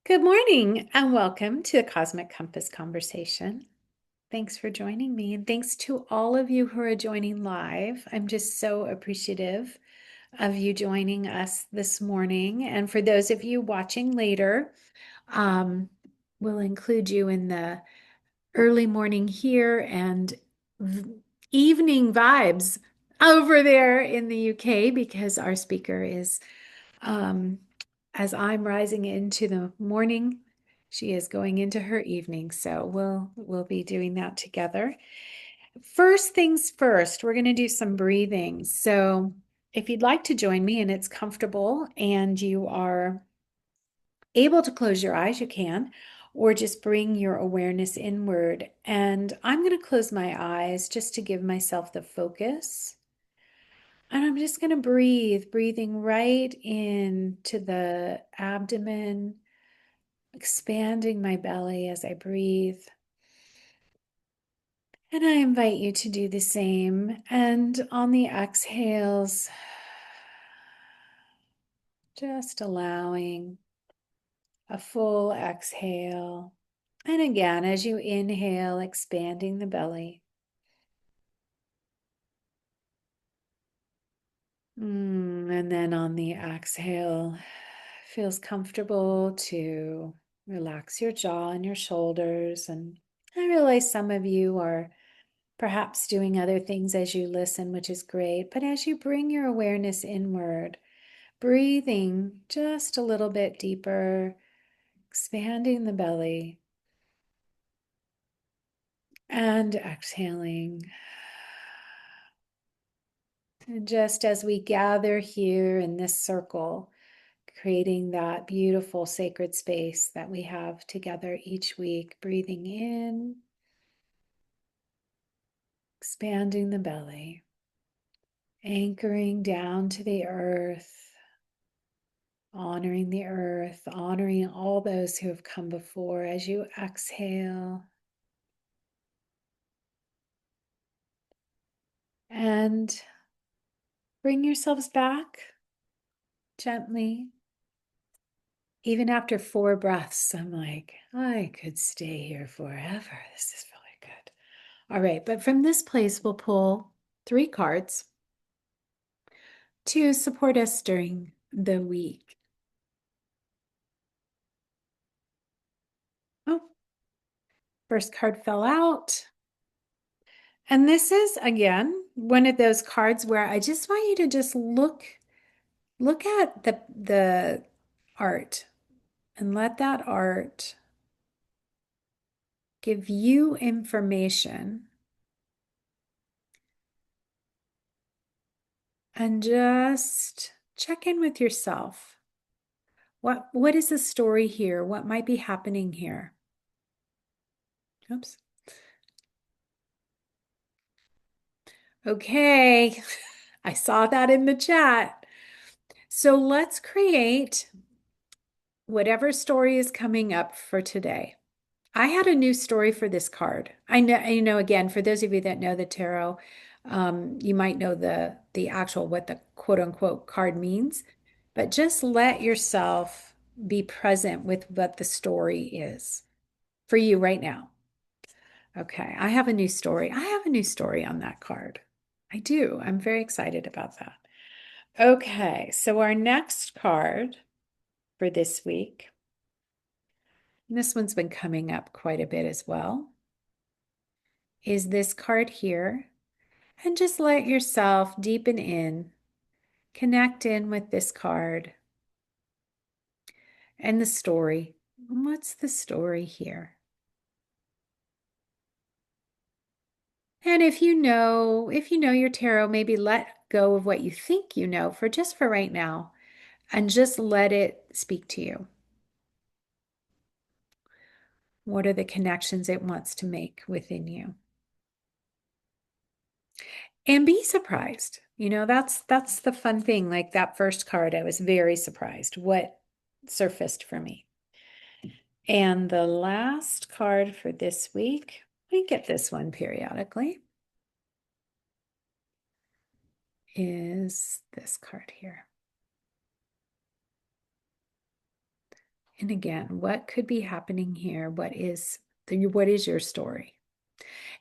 Good morning and welcome to the Cosmic Compass Conversation. Thanks for joining me, and thanks to all of you who are joining live. I'm just so appreciative of you joining us this morning. And for those of you watching later, um, we'll include you in the early morning here and evening vibes over there in the UK because our speaker is um, as I'm rising into the morning, she is going into her evening. So we'll be doing that together. First things first, we're going to do some breathing. So if you'd like to join me and it's comfortable and you are able to close your eyes, you can, or just bring your awareness inward. And I'm going to close my eyes just to give myself the focus. And I'm just going to breathe, breathing right into the abdomen, expanding my belly as I breathe. And I invite you to do the same. And on the exhales, just allowing a full exhale. And again, as you inhale, expanding the belly. And then on the exhale, feels comfortable to relax your jaw and your shoulders. And I realize some of you are perhaps doing other things as you listen, which is great. But as you bring your awareness inward, breathing just a little bit deeper, expanding the belly, and exhaling. And just as we gather here in this circle, creating that beautiful sacred space that we have together each week, breathing in, expanding the belly, anchoring down to the earth, honoring all those who have come before. As you exhale, and bring yourselves back gently. Even after 4 breaths, I'm like, I could stay here forever. This is really good. All right, but from this place, we'll pull 3 cards to support us during the week. Oh, first card fell out. And this is, again, one of those cards where I just want you to just look at the art and let that art give you information and just check in with yourself. What is the story here? What might be happening here? Oops. Okay, I saw that in the chat. So let's create whatever story is coming up for today. I had a new story for this card. I know, again, for those of you that know the tarot, you might know the actual what the quote unquote card means, but just let yourself be present with what the story is for you right now. Okay, I have a new story. I have a new story on that card. I do. I'm very excited about that. Okay, so our next card for this week, and this one's been coming up quite a bit as well, is this card here. And just let yourself deepen in, connect in with this card and the story. What's the story here? And if you know your tarot, maybe let go of what you think you know for just for right now and just let it speak to you. What are the connections it wants to make within you? And be surprised. That's the fun thing. Like that first card, I was very surprised what surfaced for me. And the last card for this week, we get this one periodically, is this card here. and again, what could be happening here? What is your story?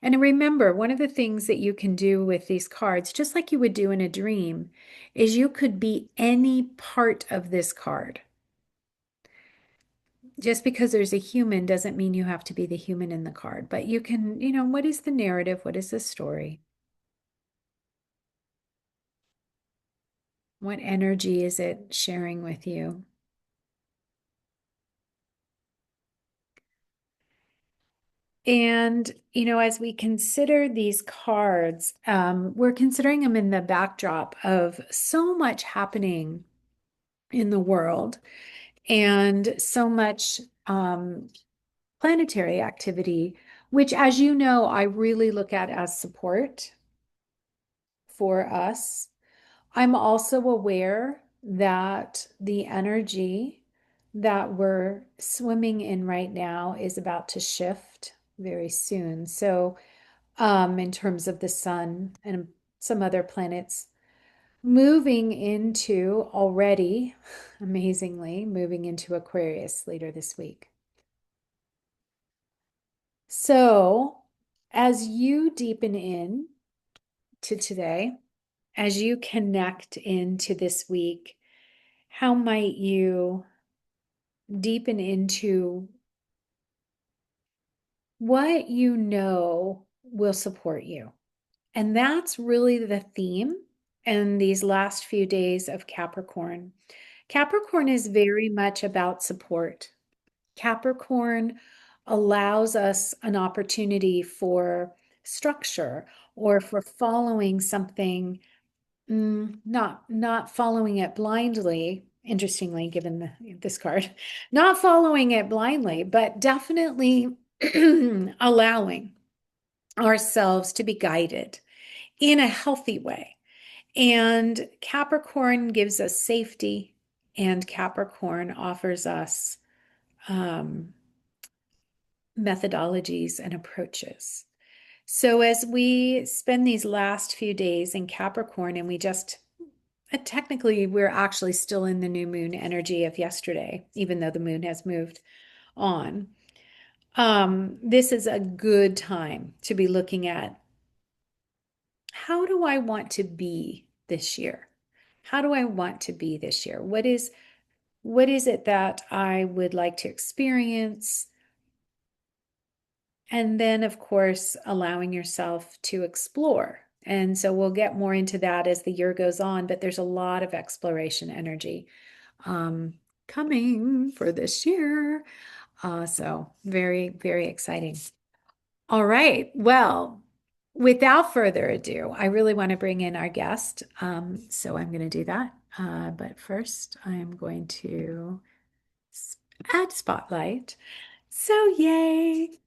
And remember, one of the things that you can do with these cards, just like you would do in a dream, is you could be any part of this card. Just because there's a human doesn't mean you have to be the human in the card, but you can, what is the narrative? What is the story? What energy is it sharing with you? And, as we consider these cards, we're considering them in the backdrop of so much happening in the world and so much planetary activity, which, as you know, I really look at as support for us. I'm also aware that the energy that we're swimming in right now is about to shift very soon. So, in terms of the sun and some other planets moving into already, amazingly, moving into Aquarius later this week. So, as you deepen in to today, as you connect into this week, how might you deepen into what you know will support you? And that's really the theme in these last few days of Capricorn. Capricorn is very much about support. Capricorn allows us an opportunity for structure or for following something, not following it blindly. Interestingly, given this card, not following it blindly, but definitely allowing ourselves to be guided in a healthy way. And Capricorn gives us safety, and Capricorn offers us um, methodologies and approaches. So, as we spend these last few days in Capricorn, and technically, we're actually still in the new moon energy of yesterday, even though the moon has moved on. This is a good time to be looking at, how do I want to be this year? How do I want to be this year? What is it that I would like to experience? And then, of course, allowing yourself to explore. And so we'll get more into that as the year goes on, but there's a lot of exploration energy um, coming for this year. So very, very exciting. All right. Well, without further ado, I really want to bring in our guest. So I'm going to do that. But first, I'm going to add spotlight. So, yay.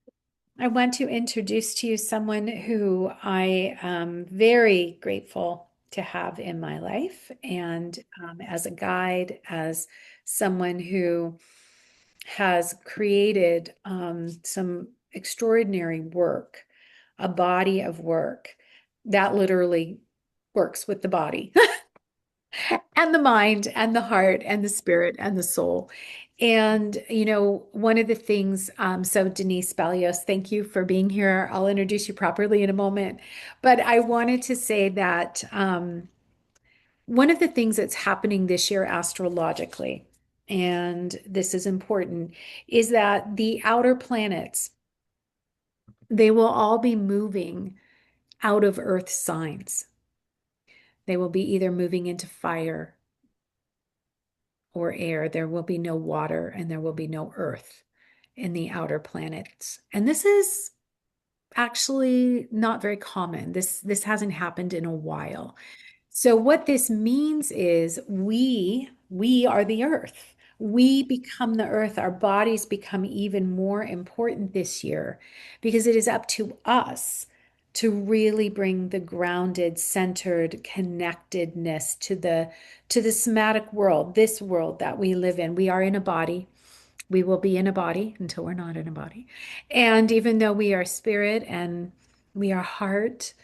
I want to introduce to you someone who I am very grateful to have in my life and as a guide, as someone who has created some extraordinary work, a body of work that literally works with the body and the mind and the heart and the spirit and the soul. And, one of the things, so Denise Balyoz, thank you for being here. I'll introduce you properly in a moment. But I wanted to say that one of the things that's happening this year astrologically, and this is important, is that the outer planets, they will all be moving out of Earth signs. They will be either moving into fire or air. There will be no water and there will be no earth in the outer planets. And this is actually not very common. This hasn't happened in a while. So what this means is we are the earth. We become the earth. Our bodies become even more important this year because it is up to us to really bring the grounded, centered connectedness to the somatic world, this world that we live in. We are in a body. We will be in a body until we're not in a body. And even though we are spirit and we are heart,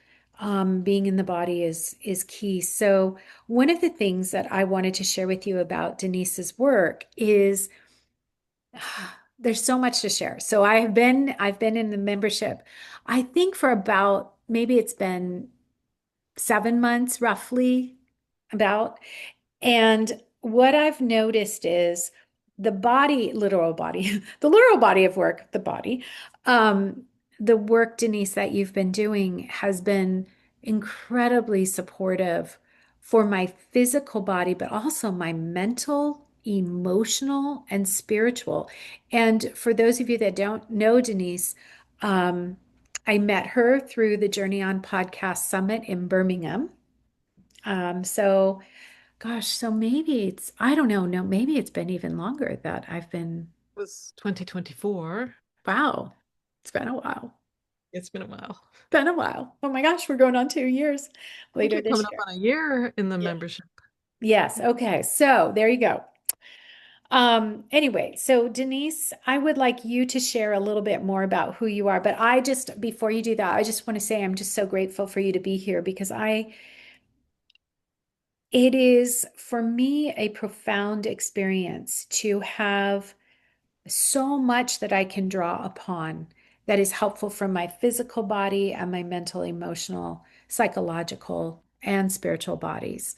being in the body is key. So one of the things that I wanted to share with you about Denise's work is There's so much to share. So I've been in the membership, I think for about maybe it's been 7 months roughly about. And what I've noticed is the body, literal body, the literal body of work, the body, um, the work, Denise, that you've been doing has been incredibly supportive for my physical body, but also my mental, emotional, and spiritual. And for those of you that don't know Denise, I met her through the Journey On Podcast Summit in Birmingham. So gosh, so maybe it's, I don't know, no, maybe it's been even longer that I've been, It was 2024. wow, it's been a while. It's been a while. Been a while. Oh my gosh, we're going on 2 years I think later you're coming this up year. on a year in the Yeah. membership. Yes. Okay. So there you go. Anyway, so Denise, I would like you to share a little bit more about who you are, but I just, before you do that, I just want to say I'm just so grateful for you to be here because it is for me a profound experience to have so much that I can draw upon that is helpful for my physical body and my mental, emotional, psychological, and spiritual bodies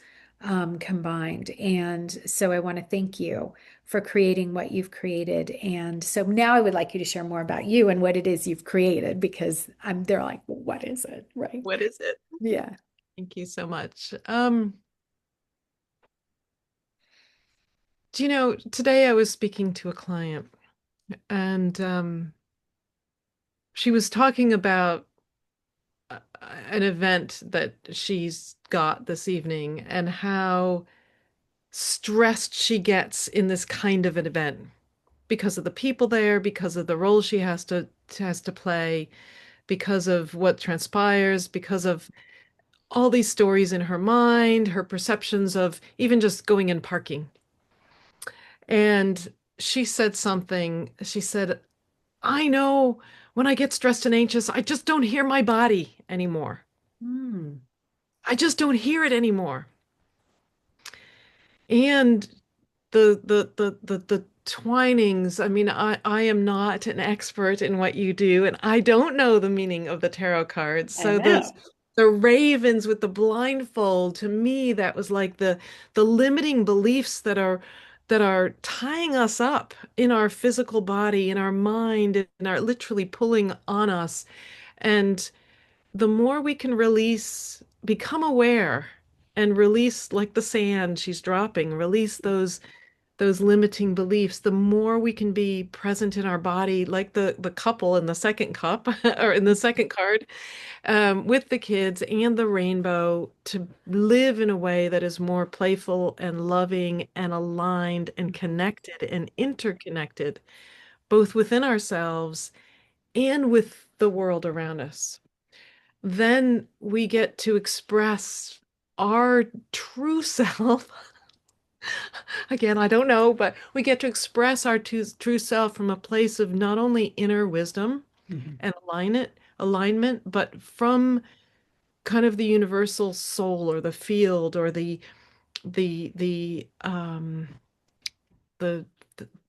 combined. And so I want to thank you for creating what you've created. And so now I would like you to share more about you and what it is you've created because they're like, well, what is it? Right. What is it? Yeah. Thank you so much. Do you know, today I was speaking to a client and she was talking about an event that she's got this evening and how stressed she gets in this kind of an event because of the people there, because of the role she has to play, because of what transpires, because of all these stories in her mind, her perceptions of even just going and parking. And she said something. She said, I know when I get stressed and anxious, I just don't hear my body anymore. Hmm. I just don't hear it anymore. And the twinings, I mean, I am not an expert in what you do, and I don't know the meaning of the tarot cards. I So those know. the ravens with the blindfold, to me, that was like the limiting beliefs that are tying us up in our physical body, in our mind, and are literally pulling on us. And the more we can release, become aware and release like the sand she's dropping, release those limiting beliefs, the more we can be present in our body, like the couple in the second cup or in the second card, with the kids and the rainbow to live in a way that is more playful and loving and aligned and connected and interconnected, both within ourselves and with the world around us. Then we get to express our true self. Again, I don't know, but we get to express our true self from a place of not only inner wisdom Mhm. and alignment, but from kind of the universal soul or the field or the the um the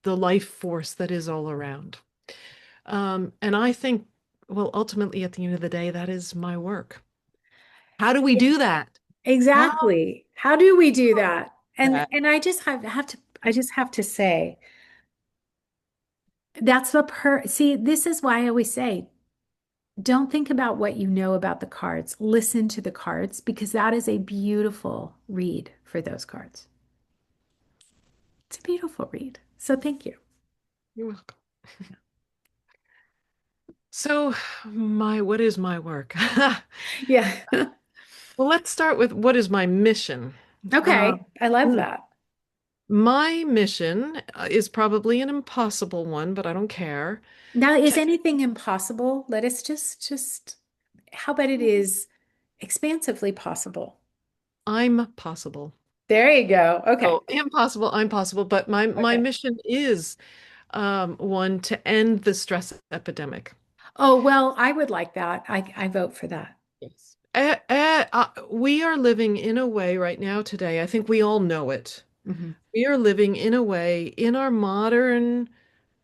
the life force that is all around. And I think, well, ultimately at the end of the day, that is my work. How do we Yeah, do that? How exactly. How do we do that? And that and I just have to I just have to say that's see, this is why I always say don't think about what you know about the cards. Listen to the cards because that is a beautiful read for those cards. It's a beautiful read. So thank you. you're welcome. So, what is my work? Yeah. Well, let's start with what is my mission. Okay. I love Mm, that. my mission is probably an impossible one, but I don't care. Now, is To, anything impossible? Let us just how about it is expansively possible? I'm possible. There you go. Okay. So impossible, I'm possible, but my Okay. mission is one to end the stress epidemic. Oh, well, I would like that. I vote for that. Yes. We are living in a way right now today, I think we all know it. Hmm. We are living in a way in our modern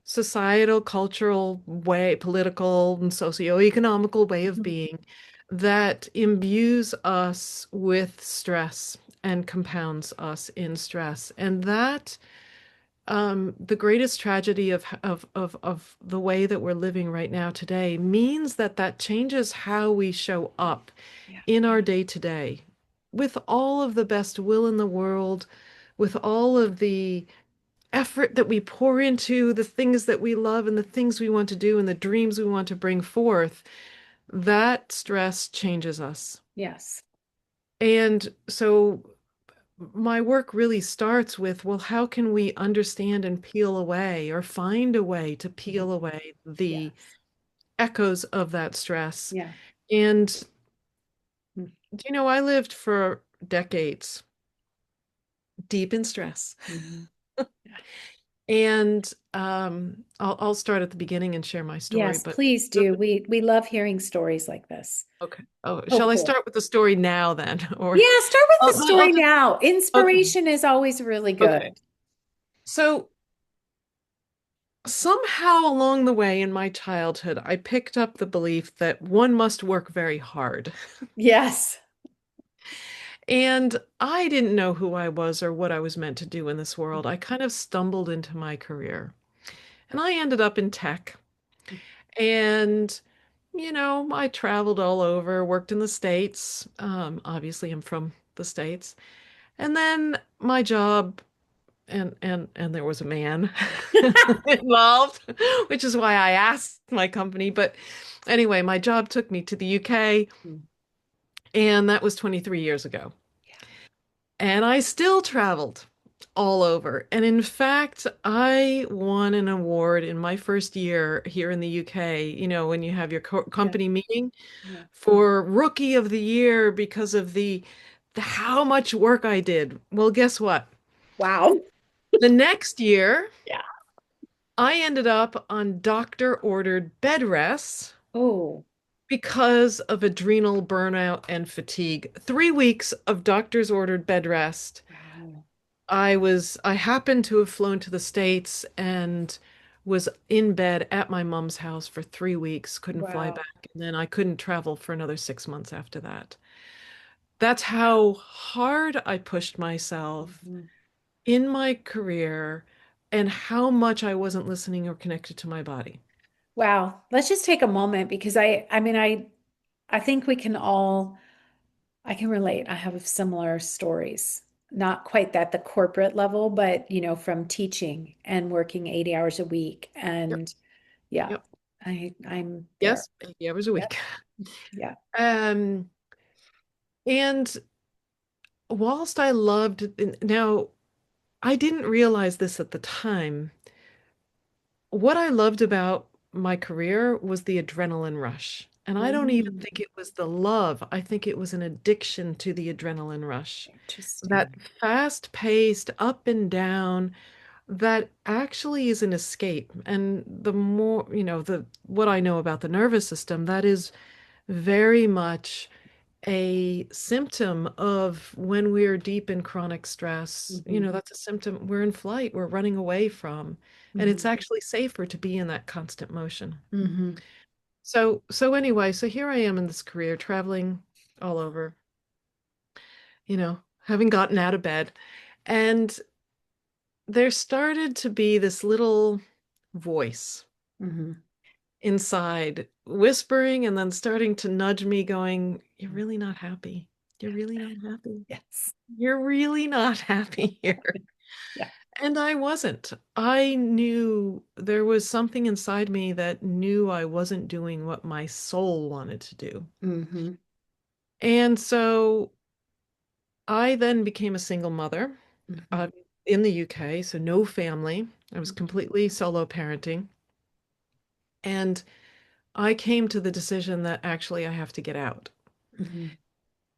societal, cultural way, political and socio-economical way of Mhm. being that imbues us with stress and compounds us in stress. And that the greatest tragedy of the way that we're living right now today means that that changes how we show up Yeah. in our day to day with all of the best will in the world, with all of the effort that we pour into the things that we love and the things we want to do and the dreams we want to bring forth, that stress changes us. Yes. And so my work really starts with, well, how can we understand and peel away or find a way to Mhm. peel away the Yes. echoes of that stress? Yeah. And, Mm. I lived for decades deep in stress. Mhm. Yeah. And I'll start at the beginning and share my story, Yes, but please do. We love hearing stories like this. okay. Oh, Oh, shall I cool. start with the story now then? Or Yeah, start with the I'll story just, now. okay. Inspiration is always really Okay. good. So somehow along the way in my childhood, I picked up the belief that one must work very hard. Yes. And I didn't know who I was or what I was meant to do in this world. I kind of stumbled into my career. And I ended up in tech. And, I traveled all over, worked in the States. Obviously, I'm from the States. And then my job, and there was a man involved, which is why I asked my company. But anyway, my job took me to the UK, Mm. and that was 23 years ago. Yeah. And I still traveled all over. And in fact, I won an award in my first year here in the UK, when you have your Yeah. company meeting Yeah. for Rookie of the Year because of the how much work I did. Well, guess what? Wow. The next year, Yeah. I ended up on doctor ordered bed rests Oh, because of adrenal burnout and fatigue. 3 weeks of doctor's ordered bed rest. wow. I happened to have flown to the States and was in bed at my mom's house for 3 weeks, couldn't fly Wow. back, and then I couldn't travel for another 6 months after that. That's how hard I pushed myself Mhm. in my career and how much I wasn't listening or connected to my body. Wow. Let's just take a moment because I think we can all I can relate. I have similar stories. Not quite at the corporate level, but from teaching and working 80 hours a week. Yep, And yeah, yep. I'm there. Yes, 80 hours a Yep. week. Yeah. Um, and whilst I loved, now I didn't realize this at the time. What I loved about my career was the adrenaline rush. And I don't even Mm, think it was the love. I think it was an addiction to the adrenaline rush. That interesting. fast-paced up and down, that actually is an escape. And the more, the what I know about the nervous system, that is very much a symptom of when we're deep in chronic stress. Hmm. That's a symptom we're in flight, we're running away from. And Hmm. it's actually safer to be in that constant motion. Hmm. So anyway, so here I am in this career, traveling all over, having gotten out of bed. And there started to be this little voice Hmm. inside whispering and then starting to nudge me, going, "You're really not happy. You're really not happy. Yes. You're really not happy here." Yeah. And I wasn't. I knew there was something inside me that knew I wasn't doing what my soul wanted to do. Hmm. And so I then became a single mother Hmm. uh, in the UK, so no family. I was completely solo parenting. And I came to the decision that actually I have to get out Hmm.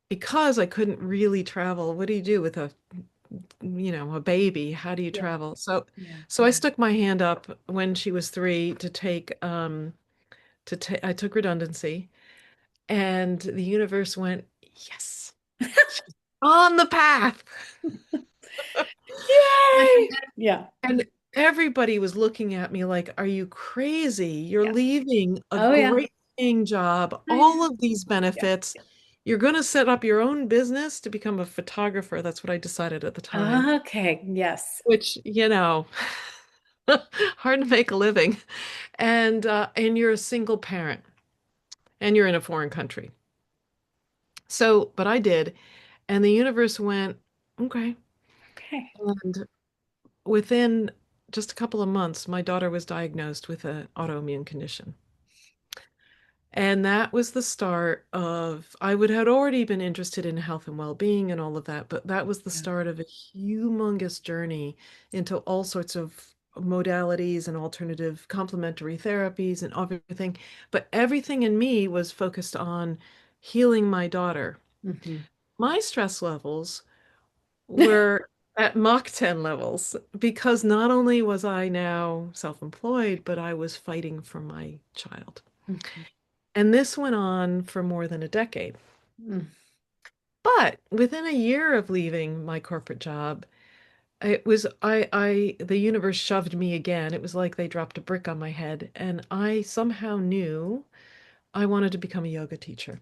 because I couldn't really travel. What do you do with a baby? How do you Yeah. travel? So, Yeah. so I stuck my hand up when she was 3 I took redundancy, and the universe went, yes, on the path. Yay! Yeah. everybody was looking at me like, are you crazy? You're Yeah. leaving a Oh, yeah. great paying job, I all know. of these Yeah. benefits. You're going to set up your own business to become a photographer. That's what I decided at the time, Okay. Yes. which, hard to make a living. And you're a single parent and you're in a foreign country. So, but I did, and the universe went, okay. Okay. And within just a couple of months, my daughter was diagnosed with an autoimmune condition. And that was the start of, I would had already been interested in health and well-being and all of that, but that was the Yeah. start of a humongous journey into all sorts of modalities and alternative complementary therapies and everything. But everything in me was focused on healing my daughter. Hmm. My stress levels were at Mach 10 levels because not only was I now self-employed, but I was fighting for my child. Hmm. And this went on for more than a decade. But within a year of leaving my corporate job, the universe shoved me again. It was like they dropped a brick on my head, and I somehow knew I wanted to become a yoga teacher.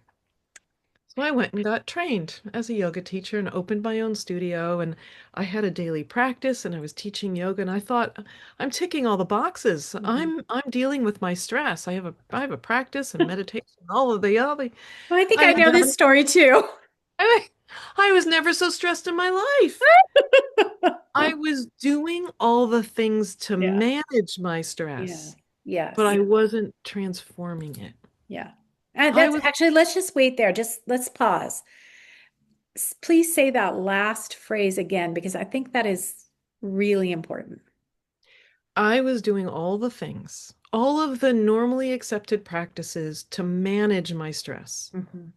So I went and got trained as a yoga teacher and opened my own studio, and I had a daily practice and I was teaching yoga, and I thought, I'm ticking all the boxes. Hmm. I'm dealing with my stress. I have a practice and meditation, all of the other. Well, I think I I had know this done story too. I, I was never so stressed in my life. I was doing all the things to Yeah. manage my Yeah. stress, but Yes. I wasn't transforming it. Yeah. And I that's was actually, let's just wait there. Just let's pause. Please say that last phrase again, because I think that is really important. I was doing all the things, all of the normally accepted practices to manage my stress. Hmm.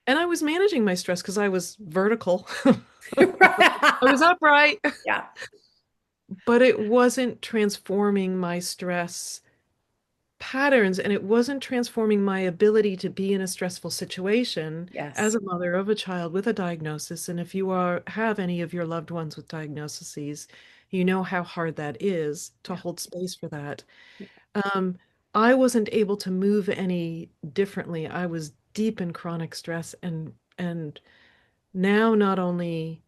And I was managing my stress because I was vertical. I was upright, Yeah. but it wasn't transforming my stress patterns, and it wasn't transforming my ability to be in a stressful situation as Yes. a mother of a child with a diagnosis. And if you have any of your loved ones with diagnoses, you know how hard that is to Yeah. hold space for that. Yeah. Um, I wasn't able to move any differently. I was deep in chronic stress, and now not only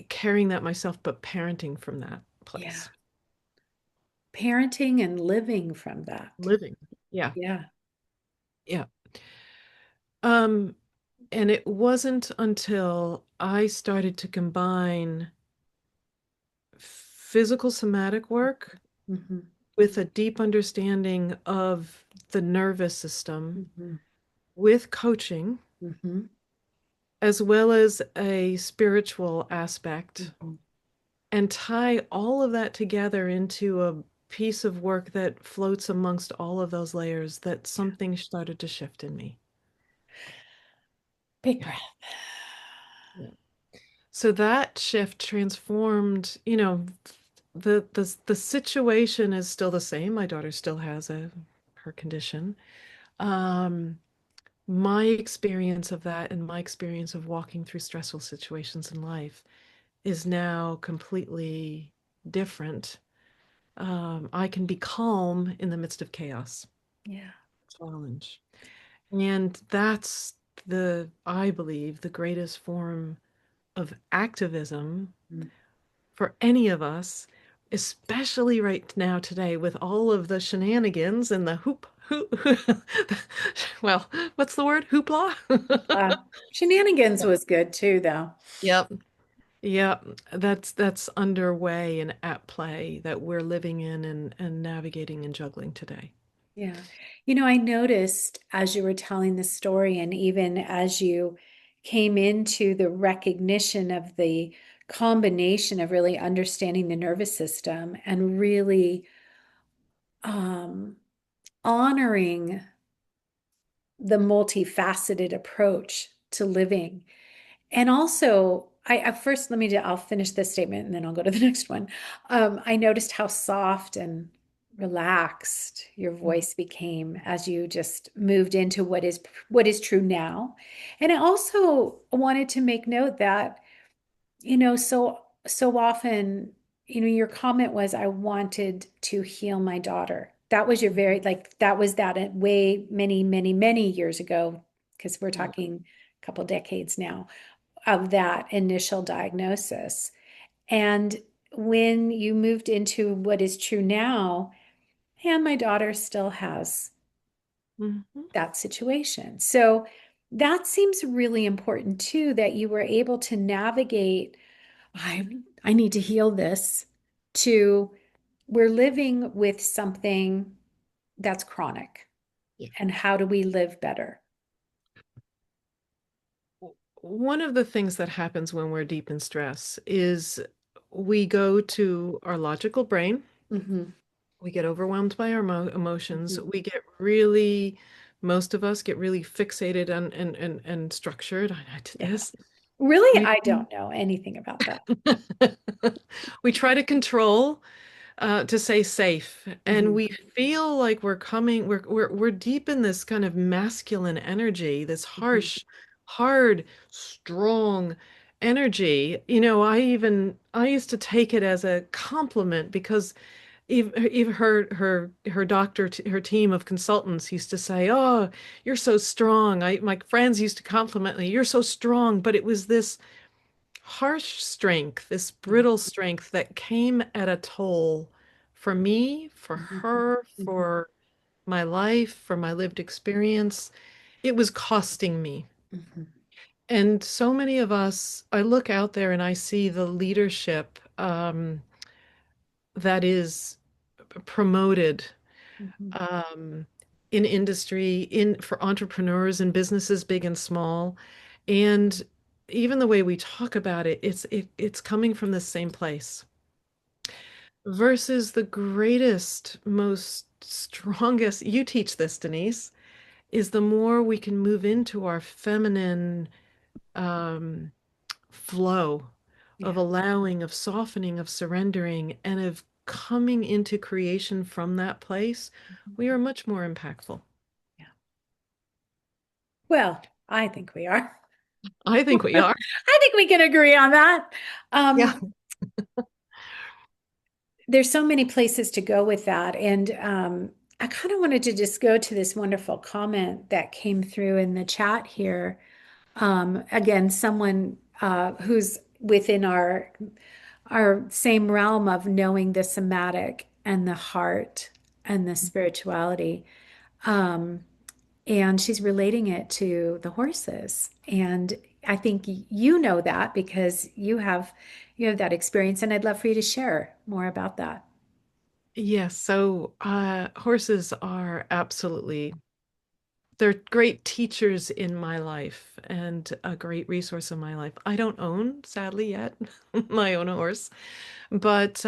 carrying that myself, but parenting from that Yeah. place. Parenting and living from that. Living. Yeah. Yeah. Yeah. Um, and it wasn't until I started to combine physical somatic work Hmm. with a deep understanding of the nervous system Hmm. with coaching, Hmm. as well as a spiritual aspect, Hmm. and tie all of that together into a piece of work that floats amongst all of those layers, that Yeah. something started to shift in me. Big Yeah. breath. Yeah. So that shift transformed, the situation is still the same. My daughter still has her condition. Um, my experience of that and my experience of walking through stressful situations in life is now completely different. I can be calm in the midst of chaos, Yeah. challenge. And that's I believe, the greatest form of activism Mm. for any of us, especially right now today with all of the shenanigans and the well, what's the word? Hoopla? Shenanigans was good too, though. Yep. Yep. That's underway and at play that we're living in and navigating and juggling today. Yeah. I noticed as you were telling the story, and even as you came into the recognition of the combination of really understanding the nervous system and really um, honoring the multifaceted approach to living. And also, first, I'll finish this statement and then I'll go to the next one. I noticed how soft and relaxed your voice became as you just moved into what is true now. And I also wanted to make note that, so often. your comment was, I wanted to heal my daughter. That was your very, like, that was that way many, many, many years ago, because we're Yeah. talking a couple decades now of that initial diagnosis. And when you moved into what is true now, and my daughter still has Mhm. that situation. So that seems really important too, that you were able to navigate, I need to heal this, to we're living with something that's chronic. Yeah. And how do we live better? One of the things that happens when we're deep in stress is we go to our logical brain. Hmm. We get overwhelmed by our emotions. Hmm. We get really, most of us get really fixated and structured. I did Yeah. this. Really, We I don't know anything about that. we try to control to stay safe, and Hmm. we feel like we're deep in this kind of masculine energy, this Hmm. harsh, hard, strong energy. I used to take it as a compliment because even her doctor, her team of consultants used to say, "Oh, you're so strong." My friends used to compliment me, "You're so strong," but it was this harsh strength, this brittle strength that came at a toll for me, for Hmm. her, Hmm. for my life, for my lived experience. It was costing me. Hmm. And so many of us, I look out there and I see the leadership that is promoted Hmm. um, in industry, in for entrepreneurs and businesses, big and small. And even the way we talk about it, it's coming from the same place. Versus the greatest, most strongest, you teach this, Denise, is the more we can move into our feminine um, flow of Yeah. allowing, of softening, of surrendering, and of coming into creation from that place, we are much more impactful. Yeah. Well, I think we are. I think we are. I think we can agree on that. Yeah. Um, there's so many places to go with that. And I kind of wanted to just go to this wonderful comment that came through in the chat here. Again, someone who's within our same realm of knowing the somatic and the heart and the spirituality. Um, and she's relating it to the horses. And I think you know that because you have that experience, and I'd love for you to share more about that. Yes. So horses are absolutely, they're great teachers in my life and a great resource in my life. I don't own, sadly, yet my own horse, but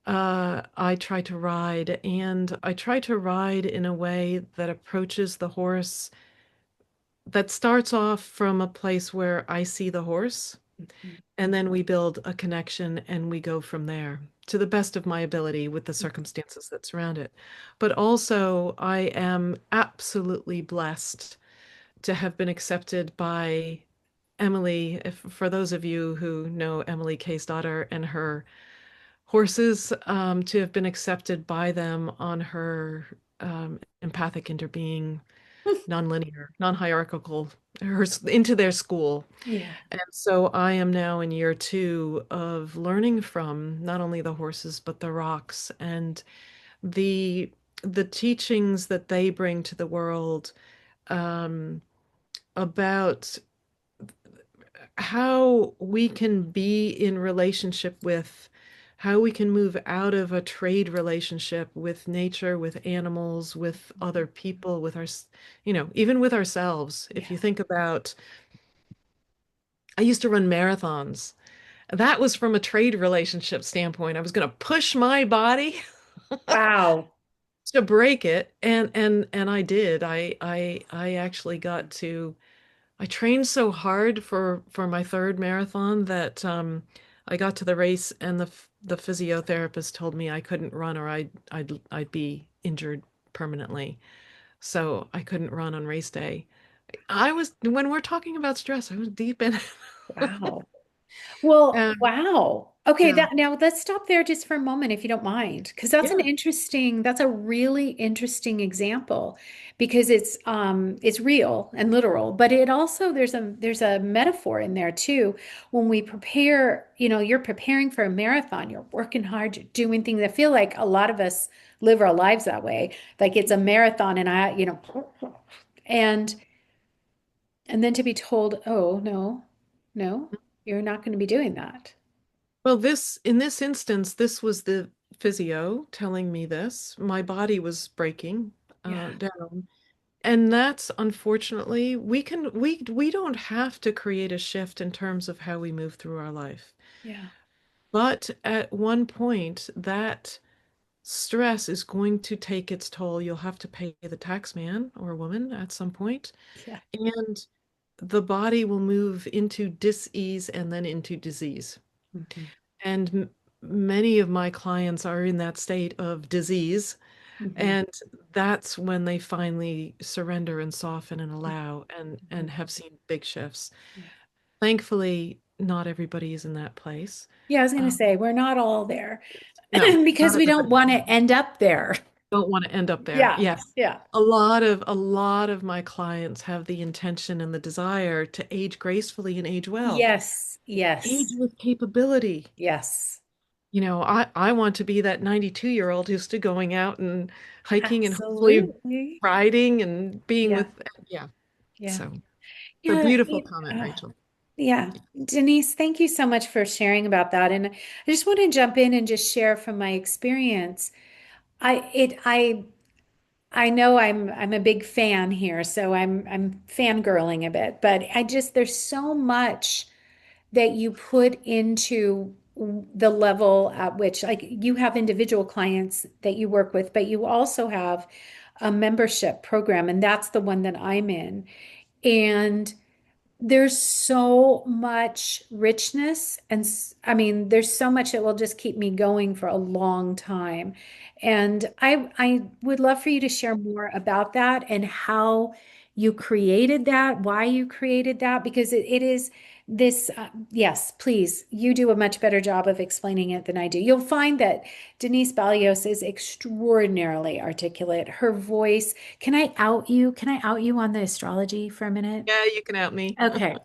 I try to ride, and I try to ride in a way that approaches the horse, that starts off from a place where I see the horse, Mhm. and then we build a connection and we go from there to the best of my ability with the circumstances that surround it. But also, I am absolutely blessed to have been accepted by Emily. If, for those of you who know Emily Kay's daughter and her horses, to have been accepted by them on her empathic interbeing, nonlinear, non-hierarchical, into their school. Yeah. And so I am now in year two of learning from not only the horses, but the rocks and the the teachings that they bring to the world, um, about how we can be in relationship with, how we can move out of a trade relationship with nature, with animals, with other people, with even with ourselves. If Yeah. you think about, I used to run marathons. That was from a trade relationship standpoint. I was going to push my body Wow. to break it, and I did. I actually got to, I trained so hard for my third marathon that I got to the race, and the physiotherapist told me I couldn't run or I'd be injured permanently. So I couldn't run on race day. When we're talking about stress, I was deep in it. Wow. Well, And wow. Okay, yeah, that now let's stop there just for a moment if you don't mind, because yeah. that's a really interesting example because it's real and literal, but it also there's a metaphor in there too. When we prepare, you're preparing for a marathon, you're working hard, you're doing things. I feel like a lot of us live our lives that way. Like it's a marathon and and and then to be told, "Oh, no. No, you're not going to be doing that." Well, in this instance, this was the physio telling me this. My body was breaking Yeah. down. And that's unfortunately, we don't have to create a shift in terms of how we move through our life. Yeah. But at one point, that stress is going to take its toll. You'll have to pay the tax man or woman at some point, Yeah. and the body will move into dis-ease and then into disease. Hmm. And many of my clients are in that state of disease, Hmm. and that's when they finally surrender and soften and allow and Hmm. have seen big shifts. Yeah. Thankfully, not everybody is in that place. Yeah, I was going to Um, say we're not all there no, because not we don't everybody. want to end up there. Don't want to end up there. Yeah. Yes. Yeah. A lot of my clients have the intention and the desire to age gracefully and age well. Yes. Age Yes. with capability. Yes. I want to be that 92-year-old who's still going out and hiking and hopefully Absolutely. riding and being Yeah. with, yeah. Yeah. So, a Yeah. beautiful comment, Rachel. Yeah. Denise, thank you so much for sharing about that. And I just want to jump in and just share from my experience. I know I'm a big fan here, so I'm fangirling a bit, but there's so much that you put into the level at which, like, you have individual clients that you work with, but you also have a membership program, and that's the one that I'm in. And there's so much richness I mean there's so much that will just keep me going for a long time, and I would love for you to share more about that and how you created that, why you created that, because it is this yes, please, you do a much better job of explaining it than I do. You'll find that Denise Balyoz is extraordinarily articulate. Her voice, can I out you on the astrology for a minute? Yeah, you can out me. Okay.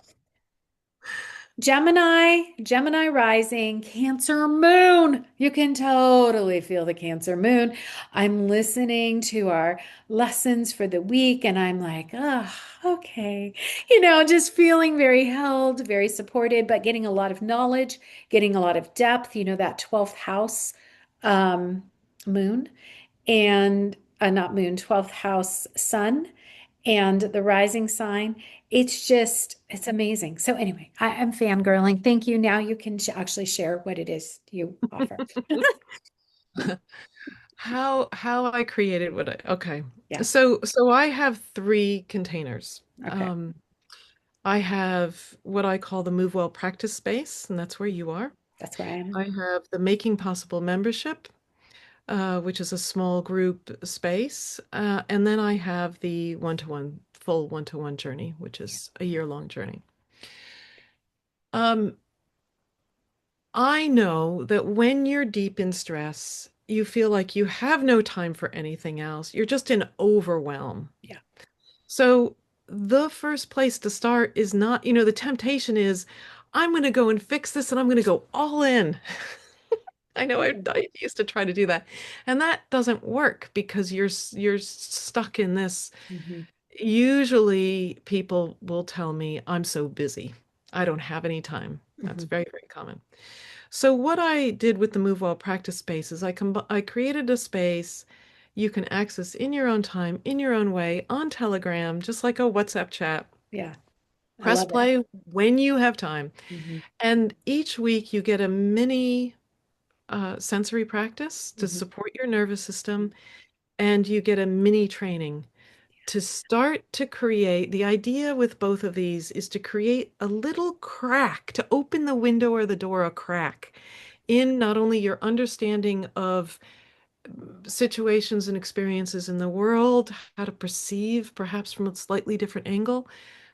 Gemini rising, Cancer moon. You can totally feel the Cancer moon. I'm listening to our lessons for the week and I'm like, oh, okay. Just feeling very held, very supported, but getting a lot of knowledge, getting a lot of depth, that 12th house um, moon and not moon, 12th house sun and the rising sign. It's amazing. So anyway, I'm fangirling. Thank you. Now you can actually share what it is you offer. How I created what I okay. Yeah. So I have three containers. Okay. Um, I have what I call the Move Well practice space, and that's where you are. That's where I am. I have the Making Possible membership, which is a small group space. And then I have the full one-to-one journey, which Yeah. is a year-long journey. Um, I know that when you're deep in stress, you feel like you have no time for anything else. You're just in overwhelm. Yeah. So the first place to start is not, the temptation is, I'm going to go and fix this and I'm going to go all in. I know I used to try to do that. And that doesn't work because you're stuck in this. Hmm. Usually people will tell me, I'm so busy. I don't have any time. That's Hmm. very, very common. So what I did with the Move Well practice space is I created a space you can access in your own time, in your own way, on Telegram, just like a WhatsApp chat. Yeah. I Press love it. play when you have time. Hmm. And each week you get a mini sensory practice to Hmm. support your nervous system, and you get a mini training to start to create. The idea with both of these is to create a little crack, to open the window or the door a crack in not only your understanding of situations and experiences in the world, how to perceive perhaps from a slightly different angle,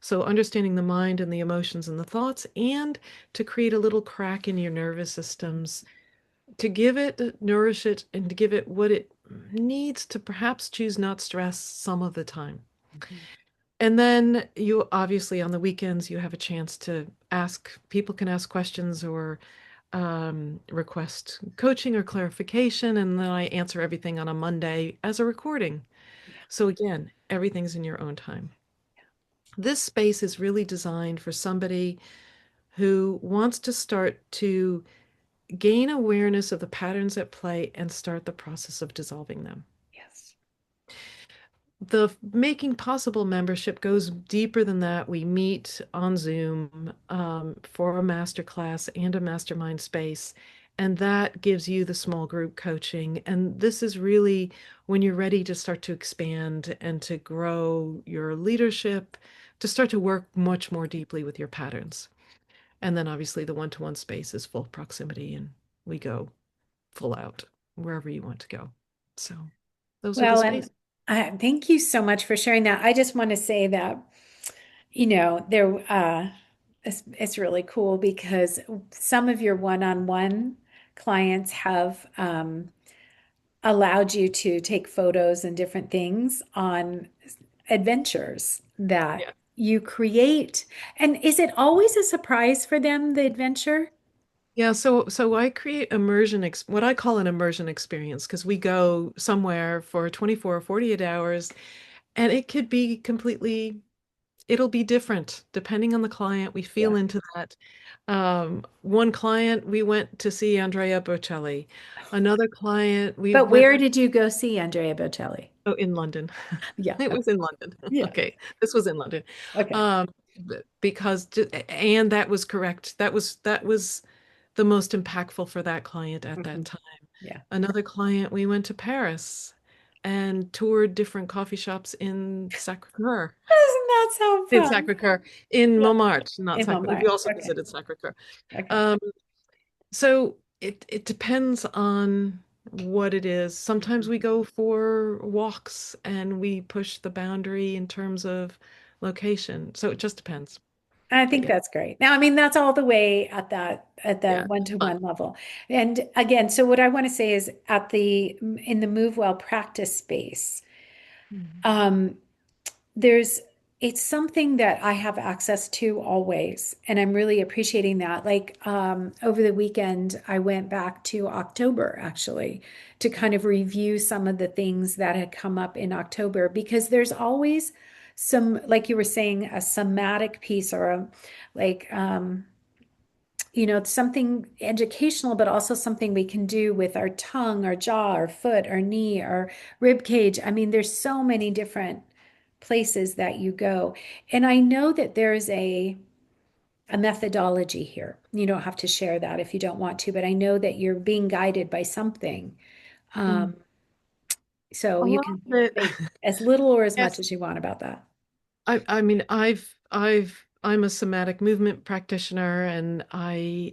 So understanding the mind and the emotions and the thoughts, and to create a little crack in your nervous systems, to give it, nourish it, and to give it what it needs to perhaps choose not stress some of the time. Mhm. And then you obviously on the weekends you have a chance to ask, people can ask questions or request coaching or clarification, and then I answer everything on a Monday as a recording. Yeah. So again, everything's in your own time. This space is really designed for somebody who wants to start to gain awareness of the patterns at play and start the process of dissolving them. Yes. The Making Possible membership goes deeper than that. We meet on Zoom for a masterclass and a mastermind space, and that gives you the small group coaching. And this is really when you're ready to start to expand and to grow your leadership, to start to work much more deeply with your patterns. And then obviously the one-to-one space is full proximity, and we go full out wherever you want to go. So those are the Well, and spaces. thank you so much for sharing that. I just want to say that, there it's really cool because some of your one-on-one clients have allowed you to take photos and different things on adventures that Yeah. you create. And is it always a surprise for them, the adventure? Yeah, so I create what I call an immersion experience, because we go somewhere for 24 or 48 hours, and it could be completely, it'll be different depending on the client. We feel Yeah. into that. One client, we went to see Andrea Bocelli. Another client, we But went, where did you go see Andrea Bocelli? oh, in London. Yeah. It was in London. Yeah. Okay, this was in London. Okay. Um, and that was correct. That was the most impactful for that client at that Mhm. time. Yeah. Another client, we went to Paris and toured different coffee shops in Sacré-Cœur. Doesn't that sound In fun? Sacré-Cœur, in Yeah. Montmartre, not In Sacré. We Walmart. also Okay. visited Sacré-Cœur. Okay. Um, so it depends on what it is. Sometimes Mhm. we go for walks and we push the boundary in terms of location. So it just depends. I But think yeah, that's great. Now, I mean, that's all the way at the yeah, fun. one-to-one level. And again, so what I want to say is in the Move Well practice space, Mhm. um, there's it's something that I have access to always, and I'm really appreciating that. Like over the weekend, I went back to October actually to kind of review some of the things that had come up in October because there's always some, like you were saying, a somatic piece or a like something educational, but also something we can do with our tongue, our jaw, our foot, our knee, our rib cage. I mean, there's so many different places that you go. And I know that there's a methodology here. You don't have to share that if you don't want to, but I know that you're being guided by something. Mm. Um, so A you lot can of it. say as little or as much Yes. as you want about that. I mean, I'm a somatic movement practitioner, and uh,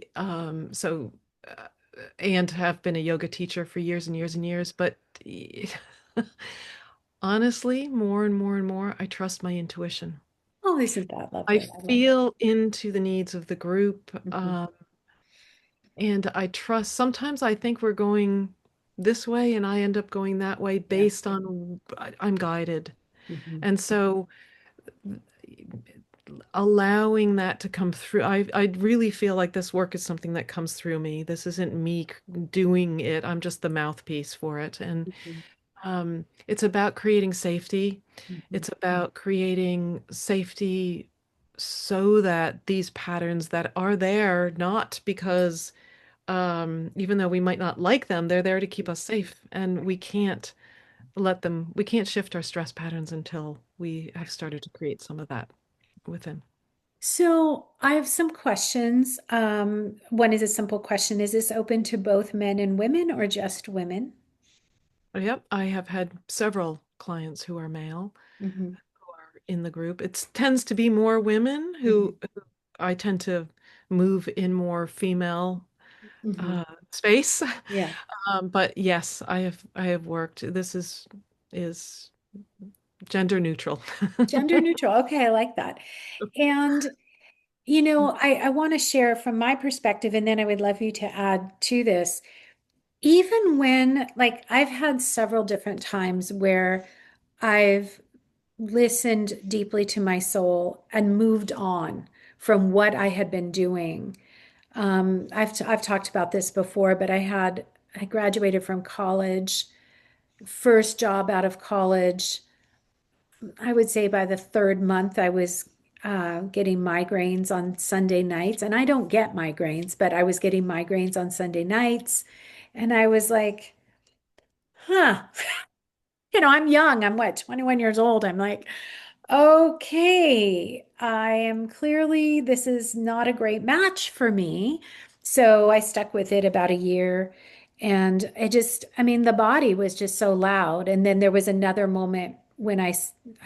and have been a yoga teacher for years and years and years. But honestly, more and more and more, I trust my intuition. Oh, isn't that I lovely? I love that. feel into the needs of the group, Mhm. and I trust. Sometimes I think we're going this way, and I end up going that way Yeah. based on I'm guided. Mhm. And so allowing that to come through, I really feel like this work is something that comes through me. This isn't me doing it. I'm just the mouthpiece for it. And Mhm. it's about creating safety. Mhm. It's about creating safety so that these patterns that are there, not because even though we might not like them, they're there to keep us safe. And we can't shift our stress patterns until we have started to create some of that within. So I have some questions. One is a simple question. Is this open to both men and women or just women? Yep, I have had several clients who are male Hmm. who are in the group. It tends to be more women Hmm. who I tend to move in more female Hmm. space. Yeah. But yes, I have worked. This is Gender neutral. Gender neutral. Okay, I like that. And I want to share from my perspective, and then I would love you to add to this. Even when, like, I've had several different times where I've listened deeply to my soul and moved on from what I had been doing. I've talked about this before, but I graduated from college, first job out of college. I would say by the third month, I was getting migraines on Sunday nights. And I don't get migraines, but I was getting migraines on Sunday nights. And I was like, huh, I'm young. I'm what, 21 years old. I'm like, okay, this is not a great match for me. So I stuck with it about a year. And I mean, the body was just so loud. And then there was another moment when I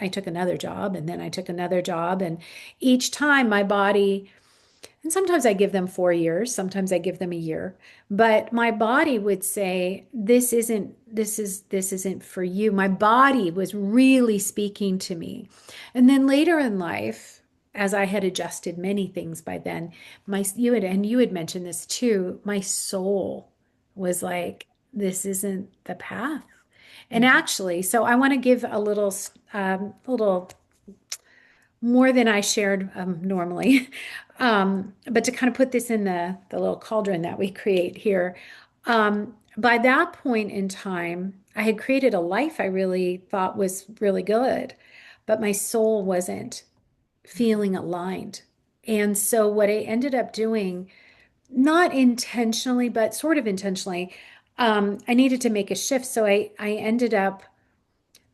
took another job and then I took another job. And each time my body, and sometimes I give them 4 years, sometimes I give them a year, but my body would say, this isn't for you. My body was really speaking to me. And then later in life, as I had adjusted many things by then, you had mentioned this too, my soul was like, this isn't the path. And Mhm. actually, so I want to give a little more than I shared normally. But to kind of put this in the little cauldron that we create here, by that point in time, I had created a life I really thought was really good, but my soul wasn't feeling aligned. And so what I ended up doing, not intentionally, but sort of intentionally, I needed to make a shift. So I ended up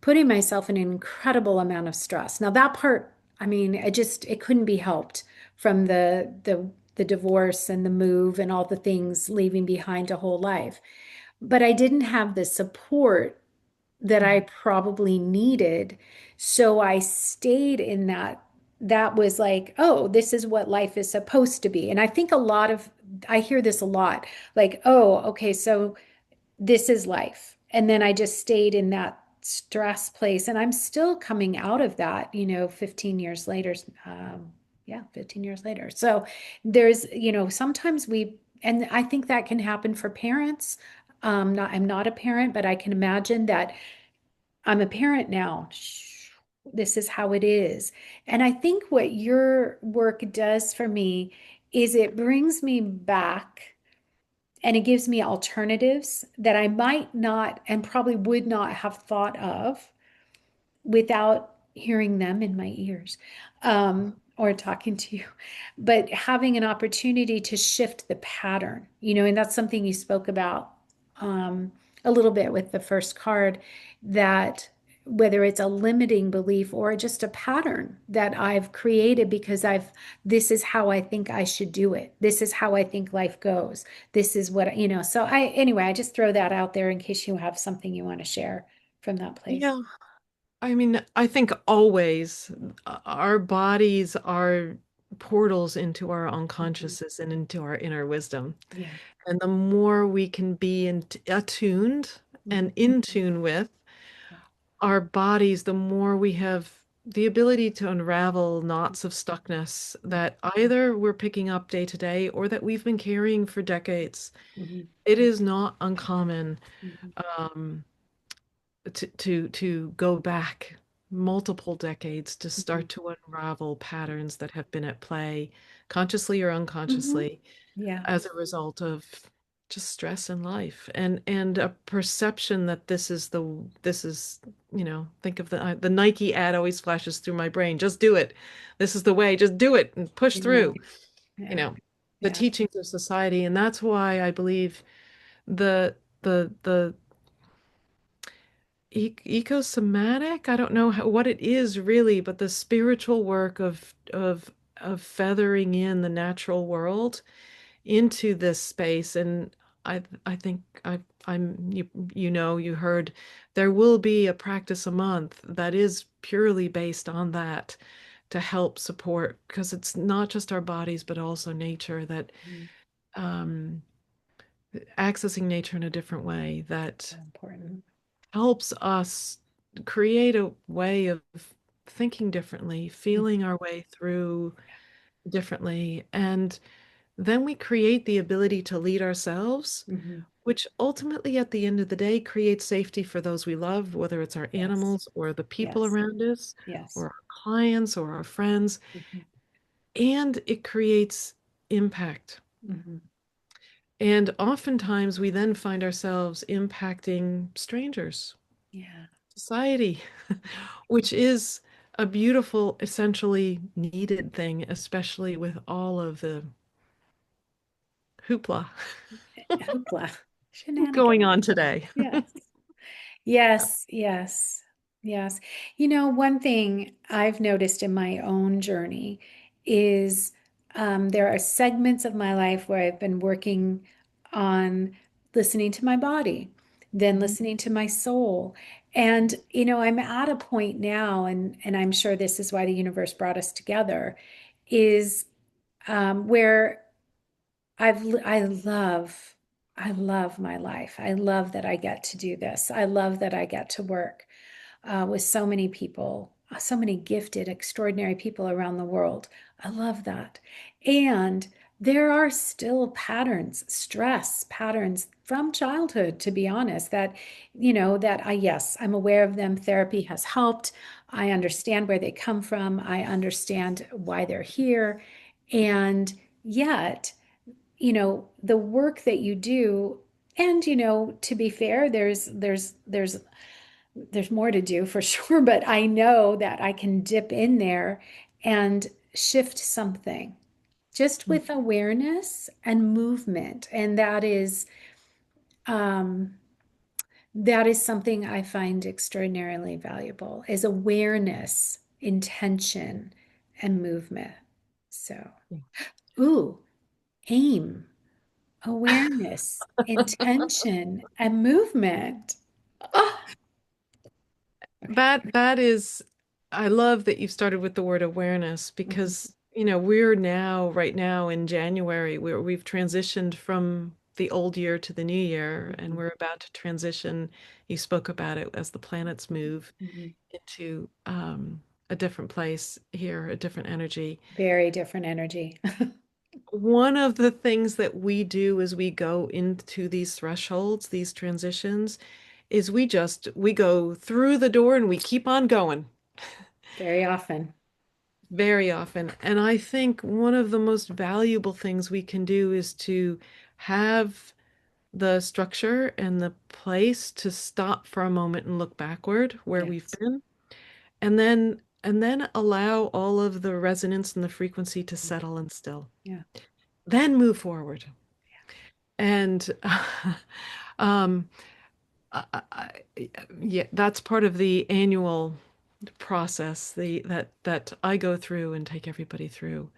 putting myself in an incredible amount of stress. Now that part, I mean, it couldn't be helped from the divorce and the move and all the things leaving behind a whole life. But I didn't have the support that I probably needed. So I stayed in that was like, oh, this is what life is supposed to be. And I hear this a lot, like, oh, okay, so this is life. And then I just stayed in that stress place. And I'm still coming out of that, 15 years later. Yeah, 15 years later. So sometimes and I think that can happen for parents. I'm not a parent, but I can imagine that I'm a parent now. This is how it is. And I think what your work does for me is it brings me back and it gives me alternatives that I might not and probably would not have thought of without hearing them in my ears, or talking to you, but having an opportunity to shift the pattern, and that's something you spoke about um, a little bit with the first card, that whether it's a limiting belief or just a pattern that I've created because this is how I think I should do it. This is how I think life goes. This is so anyway, I just throw that out there in case you have something you want to share from that place. Yeah, I mean, I think always our bodies are portals into our Mhm. unconsciousness and into our inner wisdom. Yeah. And the more we can be attuned Mhm. and in tune with Yeah. our bodies, the more we have the ability to unravel knots of stuckness that either we're picking up day to day or that we've been carrying for decades. Mhm. It is not uncommon Mhm. um, to go back multiple decades to Mhm. start to unravel patterns that have been at play, consciously or Mhm. unconsciously, Yeah. as a result of just stress in life and a perception that this is think of the Nike ad always flashes through my brain, just do it, this is the way, just do it and push Yeah. through, you Yeah. know the Yeah. teachings of society. And that's why I believe the ecosomatic, I don't know what it is really, but the spiritual work of feathering in the natural world into this space. And I think you heard there will be a practice a month that is purely based on that, to help support, because it's not just our bodies but also nature, that Mhm. um accessing nature in a different way that So important. helps us create a way of thinking differently, Mhm. feeling our way through differently, and then we create the ability to lead ourselves, Mhm. which ultimately, at the end of the day, creates safety for those we love, whether it's our Yes. animals or the people Yes. around us, or Yes. our clients or our friends, Mhm. and it creates impact. Mhm. And oftentimes we then find ourselves impacting strangers, Yeah. society, which is a beautiful, essentially needed thing, especially with all of the hoopla Hoopla. going on Shenanigans. today. Yes. Yes, yes, yes. One thing I've noticed in my own journey is there are segments of my life where I've been working on listening to my body, then Mhm. listening to my soul. And, I'm at a point now, and I'm sure this is why the universe brought us together, is where I love my life. I love that I get to do this. I love that I get to work with so many people, so many gifted, extraordinary people around the world. I love that. And there are still patterns, stress patterns from childhood, to be honest, yes, I'm aware of them. Therapy has helped. I understand where they come from. I understand why they're here. And yet, the work that you do, and to be fair, there's more to do for sure, but I know that I can dip in there and shift something just with awareness and movement. And um that is something I find extraordinarily valuable, is awareness, intention, and movement. So, ooh, aim. Awareness, intention, and movement. Oh, okay. That is, I love that you've started with the word awareness Mhm, because, we're now, right now in January, we've transitioned from the old year to the new year, and mhm, we're about to transition. You spoke about it as the planets move mhm. into a different place here, a different energy. Very different energy. One of the things that we do as we go into these thresholds, these transitions, is we go through the door and we keep on going Very often. very often. And I think one of the most valuable things we can do is to have the structure and the place to stop for a moment and look backward where we've Yes. been, and then allow all of the resonance and the frequency to Mhm. settle and still. Yeah. Then move forward. And um, yeah, that's part of the annual process that I go through and take everybody through.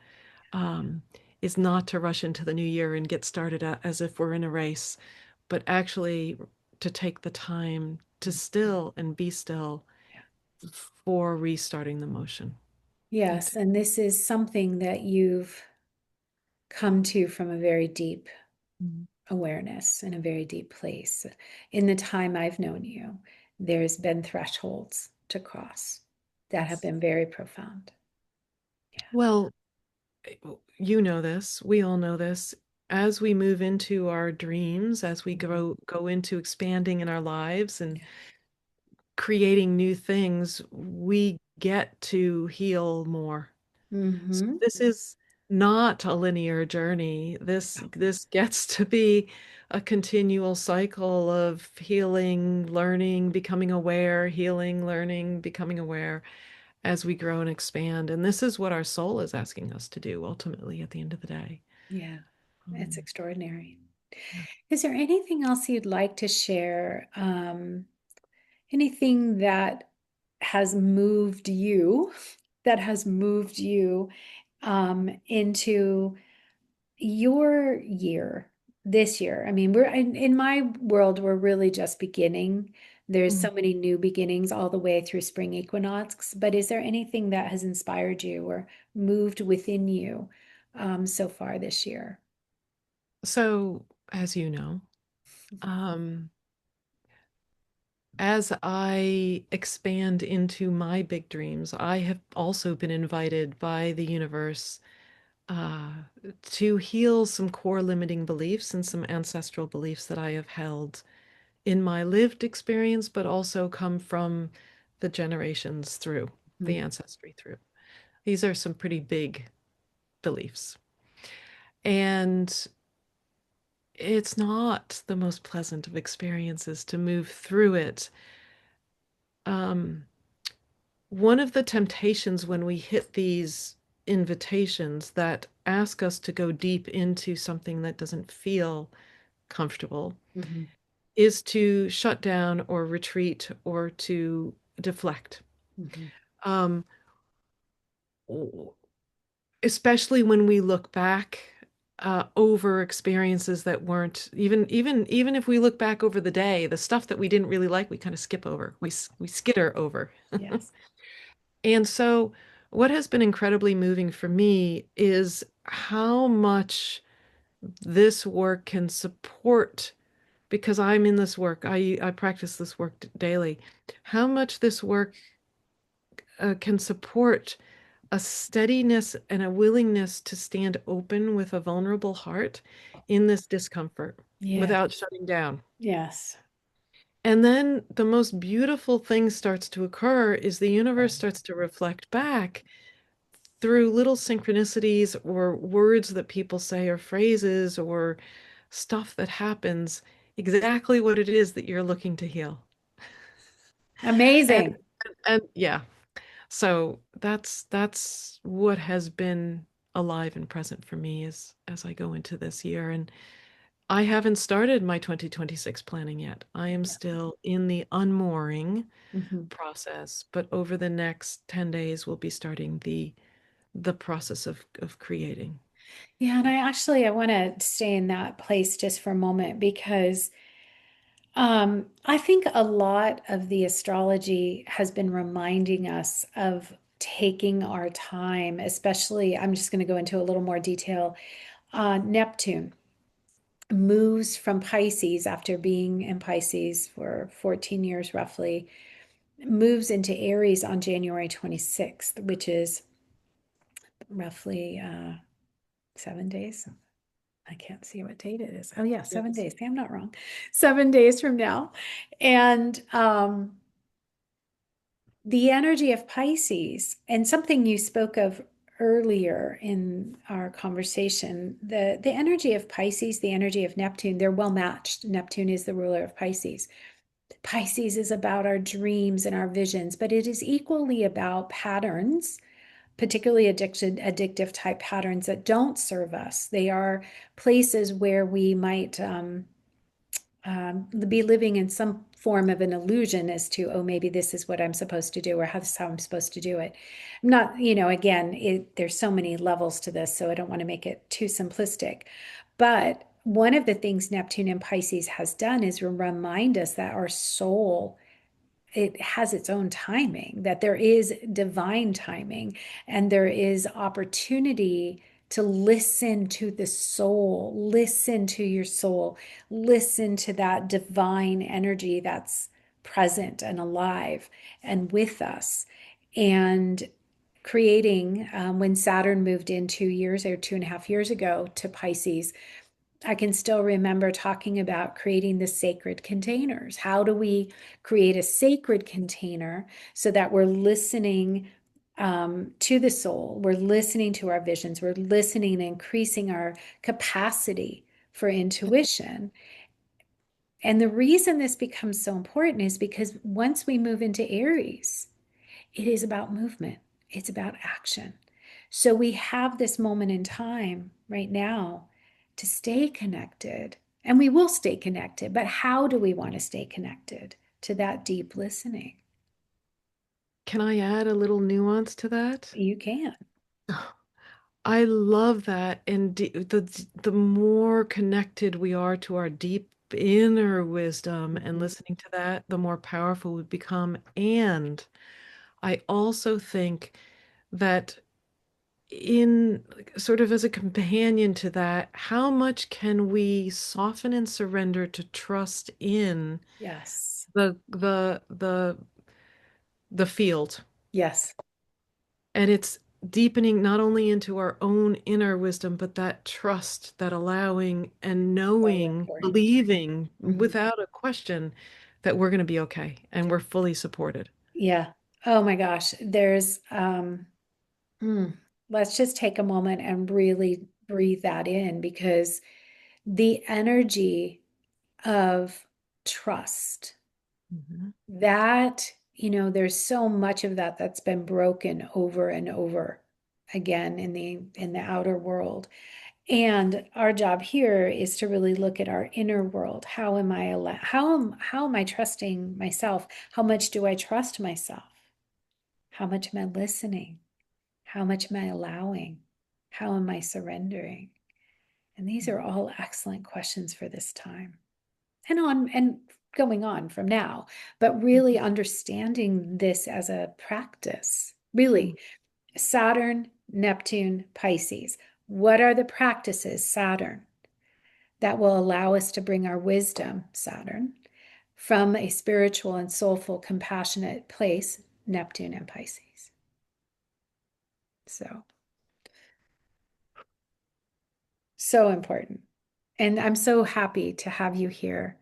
Um, is not to rush into the new year and get started as if we're in a race, but actually to take the time to Mhm. still and be still Yeah. for restarting the motion. I Yes. do. And this is something that you've come to from a very deep Mhm. awareness in a very deep place. In the time I've known you, there's been thresholds to cross that have Yes. been very profound. Yeah. Well, you know this, we all know this. As we move into our dreams, as we Mhm. go into expanding in our lives and Yeah. creating new things, we get to heal more. So Mm-hmm. this is not a linear journey. This gets to be a continual cycle of healing, learning, becoming aware, healing, learning, becoming aware as we grow and expand. And this is what our soul is asking us to do ultimately at the end of the day. Yeah, it's Um, extraordinary. yeah. Is there anything else you'd like to share? Anything that has moved you, that has moved you into your year, this year? I mean, we're in my world, we're really just beginning. There's Mm. so many new beginnings all the way through spring equinox. But is there anything that has inspired you or moved within you so far this year? So, as you know, um, as I expand into my big dreams, I have also been invited by the universe uh, to heal some core limiting beliefs and some ancestral beliefs that I have held in my lived experience, but also come from the generations through, the Mhm. ancestry through. These are some pretty big beliefs. And it's not the most pleasant of experiences to move through it. Um, One of the temptations when we hit these invitations that ask us to go deep into something that doesn't feel comfortable Mhm. is to shut down or retreat or to deflect. Mhm. Um, Especially when we look back over experiences that weren't even if we look back over the day, the stuff that we didn't really like, we kind of skip over. We skitter over. Yes. And so, what has been incredibly moving for me is how much this work can support, because I'm in this work, I practice this work daily, how much this work can support a steadiness and a willingness to stand open with a vulnerable heart in this discomfort Yeah. without shutting down. Yes. And then the most beautiful thing starts to occur is the universe starts to reflect back through little synchronicities or words that people say or phrases or stuff that happens exactly what it is that you're looking to heal. And Amazing. and yeah, so that's what has been alive and present for me as I go into this year. And I haven't started my 2026 planning yet. I am still in the unmooring Mhm. process, but over the next 10 days we'll be starting the process of creating. Yeah, and I want to stay in that place just for a moment because I think a lot of the astrology has been reminding us of taking our time, especially, I'm just going to go into a little more detail. Neptune moves from Pisces after being in Pisces for 14 years roughly, moves into Aries on January 26th, which is roughly 7 days. I can't see what date it is. Oh, yeah, seven Yes. days. I'm not wrong. 7 days from now. And the energy of Pisces, and something you spoke of earlier in our conversation, the energy of Pisces, the energy of Neptune, they're well matched. Neptune is the ruler of Pisces. Pisces is about our dreams and our visions, but it is equally about patterns, particularly addictive type patterns that don't serve us. They are places where we might be living in some form of an illusion as to, oh, maybe this is what I'm supposed to do, or this is how I'm supposed to do it. I'm not, again, there's so many levels to this, so I don't want to make it too simplistic. But one of the things Neptune and Pisces has done is remind us that our soul, it has its own timing, that there is divine timing and there is opportunity to listen to the soul, listen to your soul, listen to that divine energy that's present and alive and with us. And creating, when Saturn moved in 2 years or 2.5 years ago to Pisces, I can still remember talking about creating the sacred containers. How do we create a sacred container so that we're listening to the soul? We're listening to our visions. We're listening and increasing our capacity for intuition. And the reason this becomes so important is because once we move into Aries, it is about movement, it's about action. So we have this moment in time right now to stay connected, and we will stay connected. But how do we want to stay connected to that deep listening? Can I add a little nuance to that? You can. I love that. And the more connected we are to our deep inner wisdom and Mhm. listening to that, the more powerful we become. And I also think that in sort of as a companion to that, how much can we soften and surrender to trust in Yes. the field. Yes. And it's deepening not only into our own inner wisdom, but that trust, that allowing and So knowing, important. believing Mhm. without a question that we're going to be okay and we're fully supported. Yeah. Oh my gosh. Hmm, let's just take a moment and really breathe that in because the energy of trust, Mhm. that, there's so much of that that's been broken over and over again in the outer world. And our job here is to really look at our inner world. How am I trusting myself? How much do I trust myself? How much am I listening? How much am I allowing? How am I surrendering? And these are all excellent questions for this time. And going on from now, but really understanding this as a practice. Really, Saturn, Neptune, Pisces. What are the practices, Saturn, that will allow us to bring our wisdom, Saturn, from a spiritual and soulful, compassionate place, Neptune and Pisces? So, so important. And I'm so happy to have you here.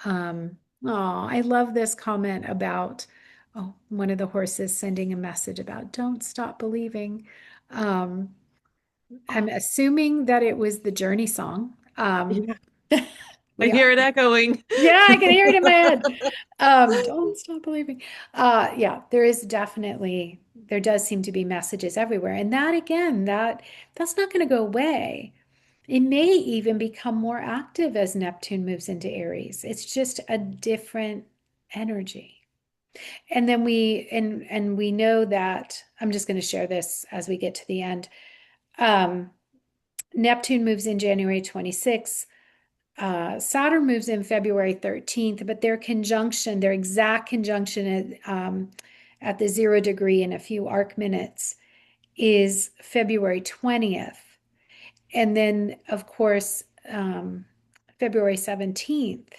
I love this comment about, one of the horses sending a message about don't stop believing. Um, I'm assuming that it was the Journey song. Yeah, I We hear all, it echoing. yeah, I can hear it in my head. Don't stop believing. Yeah, there does seem to be messages everywhere. And that again, that's not going to go away. It may even become more active as Neptune moves into Aries. It's just a different energy. And then we know that I'm just going to share this as we get to the end. Um, Neptune moves in January 26th. Saturn moves in February 13th, but their exact conjunction at the 0 degree in a few arc minutes is February 20th. And then, of course, February 17th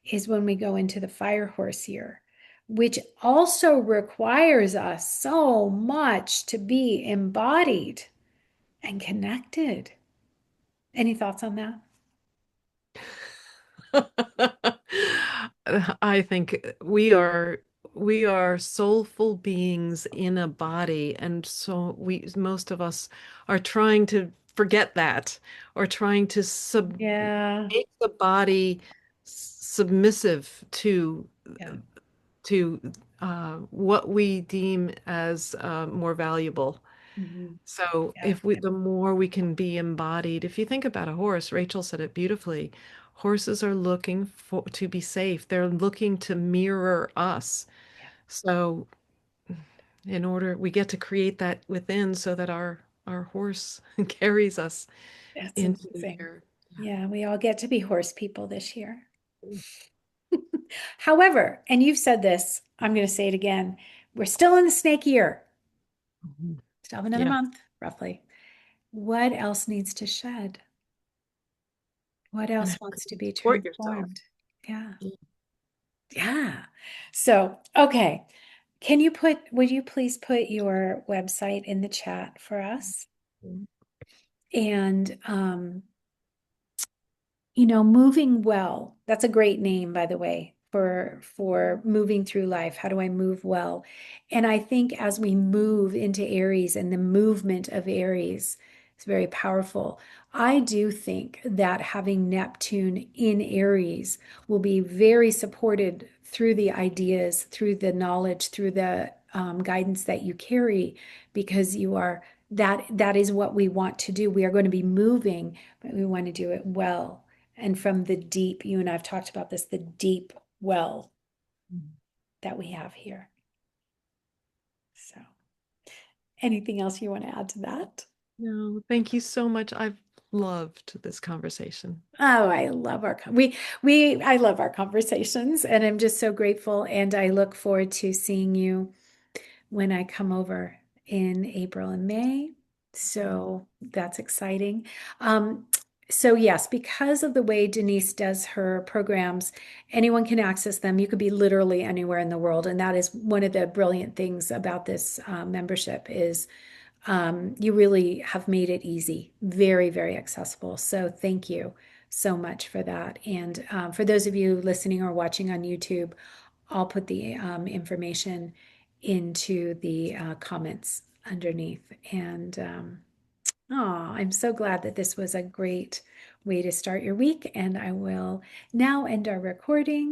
is when we go into the fire horse year, which also requires us so much to be embodied and connected. Any thoughts on that? I think we are soulful beings in a body, and so we most of us are trying to forget that or trying to Yeah, make the body submissive yeah, to what we deem as more valuable. mhm, So yeah, if the more we can be embodied, if you think about a horse, Rachel said it beautifully. Horses are looking to be safe. They're looking to mirror us. yeah. So in order, we get to create that within so that our horse carries us That's into the amazing. year. Yeah, we all get to be horse people this year. However, and you've said this, I'm going to say it again. We're still in the snake year. Mhm. Still have another Yeah. month, roughly. What else needs to shed? What And else how can wants to you be support yourself? transformed? Yeah. Yeah. So, okay. Would you please put your website in the chat for us? Mhm. And moving well. That's a great name, by the way, for moving through life. How do I move well? And I think as we move into Aries and the movement of Aries is very powerful. I do think that having Neptune in Aries will be very supported through the ideas, through the knowledge, through the guidance that you carry, because that is what we want to do. We are going to be moving, but we want to do it well and from the deep. You and I've talked about this, the deep well that we have here. So, anything else you want to add to that? No, thank you so much. I've loved this conversation. Oh, I love I love our conversations, and I'm just so grateful. And I look forward to seeing you when I come over in April and May. So that's exciting. Um, So yes, because of the way Denise does her programs, anyone can access them. You could be literally anywhere in the world, and that is one of the brilliant things about this membership is you really have made it easy, very, very accessible. So thank you so much for that. And for those of you listening or watching on YouTube, I'll put the information into the comments underneath. And I'm so glad that this was a great way to start your week. And I will now end our recording.